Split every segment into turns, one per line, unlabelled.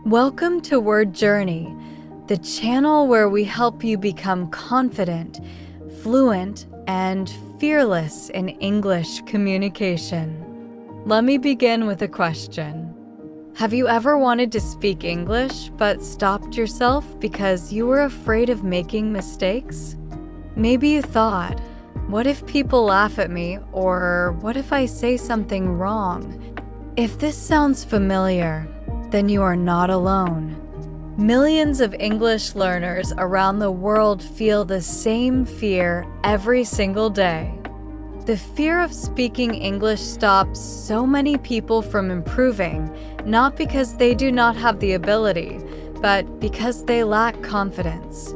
Welcome to Word Journey, the channel where we help you become confident, fluent, and fearless in English communication. Let me begin with a question. Have you ever wanted to speak English but stopped yourself because you were afraid of making mistakes? Maybe you thought, what if people laugh at me, or what if I say something wrong? If this sounds familiar, then you are not alone. Millions of English learners around the world feel the same fear every single day. The fear of speaking English stops so many people from improving, not because they do not have the ability, but because they lack confidence.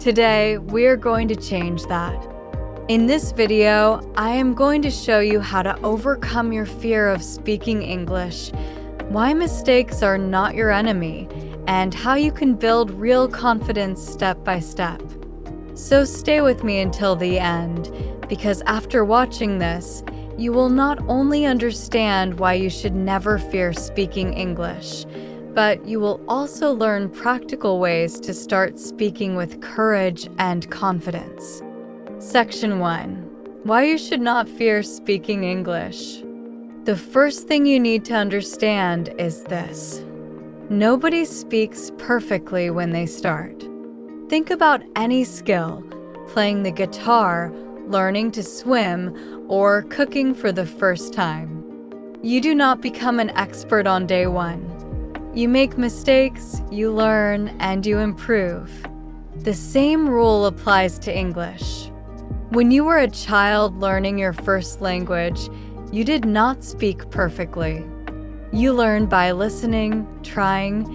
Today, we are going to change that. In this video, I am going to show you how to overcome your fear of speaking English, why mistakes are not your enemy, and how you can build real confidence step by step. So stay with me until the end, because after watching this, you will not only understand why you should never fear speaking English, but you will also learn practical ways to start speaking with courage and confidence. Section 1. Why you should not fear speaking English. The first thing you need to understand is this. Nobody speaks perfectly when they start. Think about any skill, playing the guitar, learning to swim, or cooking for the first time. You do not become an expert on day one. You make mistakes, you learn, and you improve. The same rule applies to English. When you were a child learning your first language, you did not speak perfectly. You learned by listening, trying,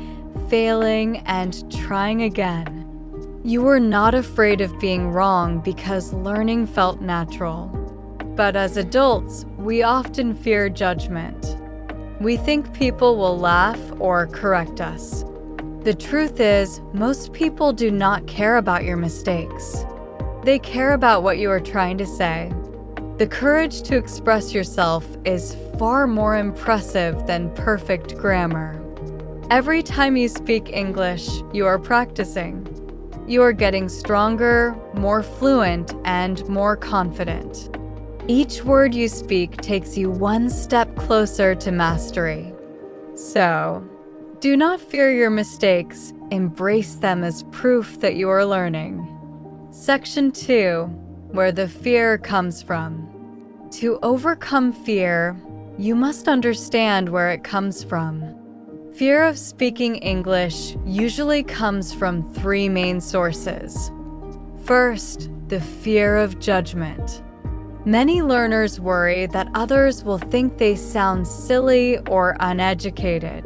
failing, and trying again. You were not afraid of being wrong because learning felt natural. But as adults, we often fear judgment. We think people will laugh or correct us. The truth is, most people do not care about your mistakes. They care about what you are trying to say. The courage to express yourself is far more impressive than perfect grammar. Every time you speak English, you are practicing. You are getting stronger, more fluent, and more confident. Each word you speak takes you one step closer to mastery. So, do not fear your mistakes, embrace them as proof that you are learning. Section 2. Where the fear comes from. To overcome fear, you must understand where it comes from. Fear of speaking English usually comes from three main sources. First, the fear of judgment. Many learners worry that others will think they sound silly or uneducated.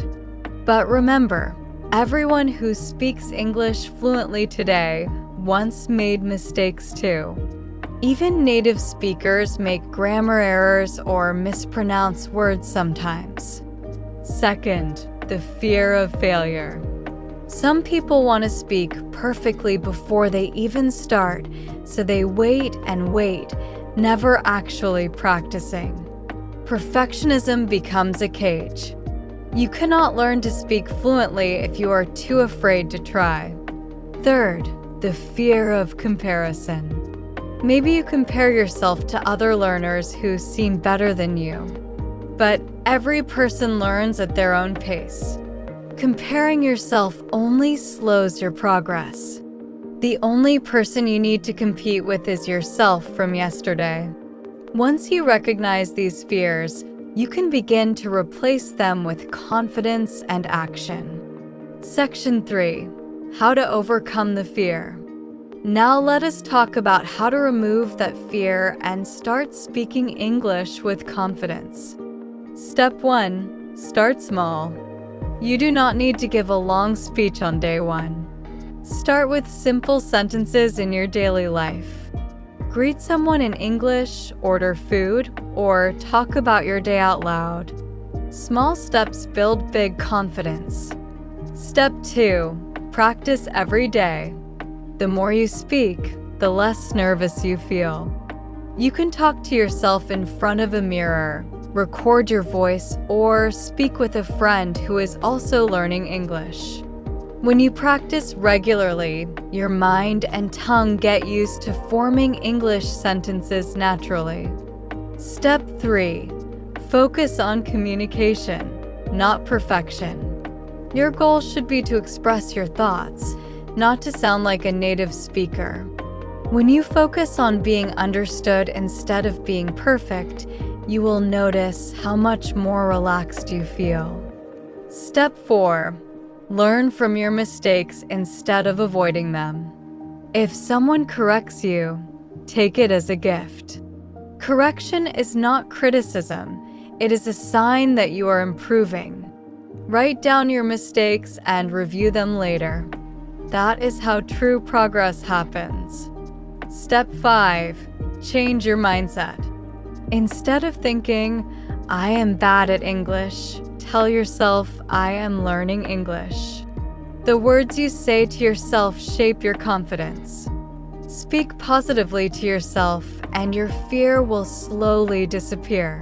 But remember, everyone who speaks English fluently today once made mistakes too. Even native speakers make grammar errors or mispronounce words sometimes. Second, the fear of failure. Some people want to speak perfectly before they even start, so they wait and wait, never actually practicing. Perfectionism becomes a cage. You cannot learn to speak fluently if you are too afraid to try. Third, the fear of comparison. Maybe you compare yourself to other learners who seem better than you. But every person learns at their own pace. Comparing yourself only slows your progress. The only person you need to compete with is yourself from yesterday. Once you recognize these fears, you can begin to replace them with confidence and action. Section 3. How to overcome the fear. Now let us talk about how to remove that fear and start speaking English with confidence. Step 1. Start small. You do not need to give a long speech on day one. Start with simple sentences in your daily life. Greet someone in English, order food, or talk about your day out loud. Small steps build big confidence. Step 2. Practice every day. The more you speak, the less nervous you feel. You can talk to yourself in front of a mirror, record your voice, or speak with a friend who is also learning English. When you practice regularly, your mind and tongue get used to forming English sentences naturally. Step 3. Focus on communication, not perfection. Your goal should be to express your thoughts, not to sound like a native speaker. When you focus on being understood instead of being perfect, you will notice how much more relaxed you feel. Step 4. Learn from your mistakes instead of avoiding them. If someone corrects you, take it as a gift. Correction is not criticism. It is a sign that you are improving. Write down your mistakes and review them later. That is how true progress happens. Step 5. Change your mindset. Instead of thinking, I am bad at English, tell yourself, I am learning English. The words you say to yourself shape your confidence. Speak positively to yourself, and your fear will slowly disappear.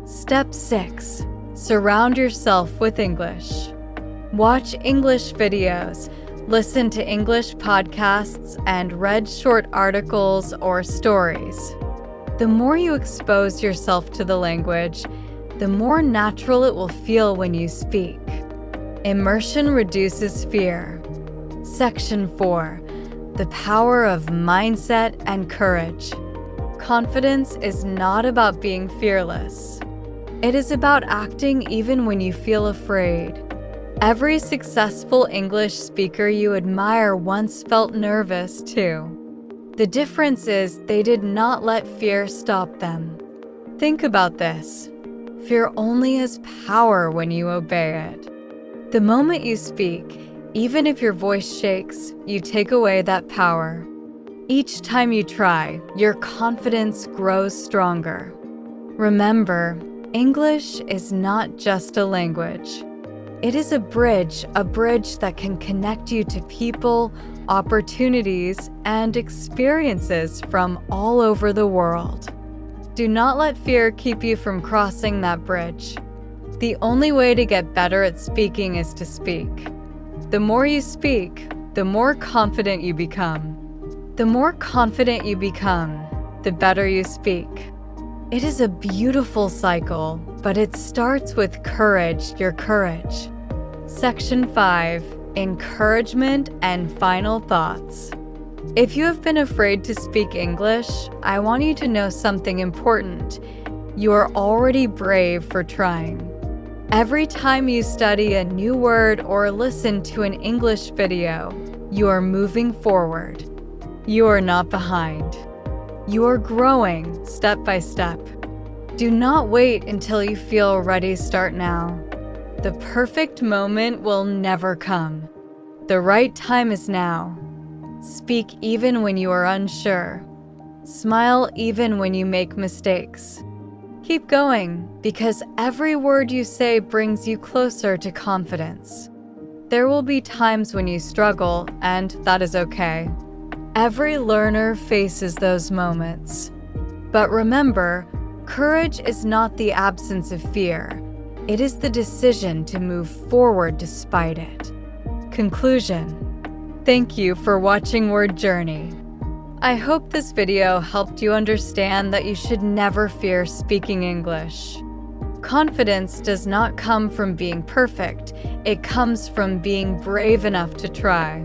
Step 6. Surround yourself with English. Watch English videos, listen to English podcasts, and read short articles or stories. The more you expose yourself to the language, the more natural it will feel when you speak. Immersion reduces fear. Section 4. The power of mindset and courage. Confidence is not about being fearless. It is about acting even when you feel afraid. Every successful English speaker you admire once felt nervous too. The difference is they did not let fear stop them. Think about this. Fear only has power when you obey it. The moment you speak, even if your voice shakes, you take away that power. Each time you try, your confidence grows stronger. Remember, English is not just a language. It is a bridge that can connect you to people, opportunities, and experiences from all over the world. Do not let fear keep you from crossing that bridge. The only way to get better at speaking is to speak. The more you speak, the more confident you become. The more confident you become, the better you speak. It is a beautiful cycle, but it starts with courage, your courage. Section 5. Encouragement and final thoughts. If you have been afraid to speak English, I want you to know something important. You are already brave for trying. Every time you study a new word or listen to an English video, you are moving forward. You are not behind. You are growing step by step. Do not wait until you feel ready. Start now. The perfect moment will never come. The right time is now. Speak even when you are unsure. Smile even when you make mistakes. Keep going, because every word you say brings you closer to confidence. There will be times when you struggle, and that is okay. Every learner faces those moments. But remember, courage is not the absence of fear. It is the decision to move forward despite it. Conclusion. Thank you for watching Word Journey. I hope this video helped you understand that you should never fear speaking English. Confidence does not come from being perfect. It comes from being brave enough to try.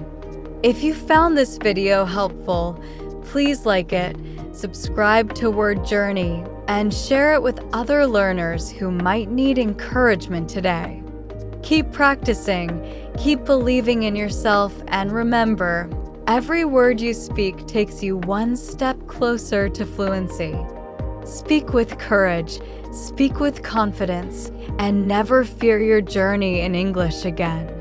If you found this video helpful, please like it, subscribe to Word Journey, and share it with other learners who might need encouragement today. Keep practicing, keep believing in yourself, and remember, every word you speak takes you one step closer to fluency. Speak with courage, speak with confidence, and never fear your journey in English again.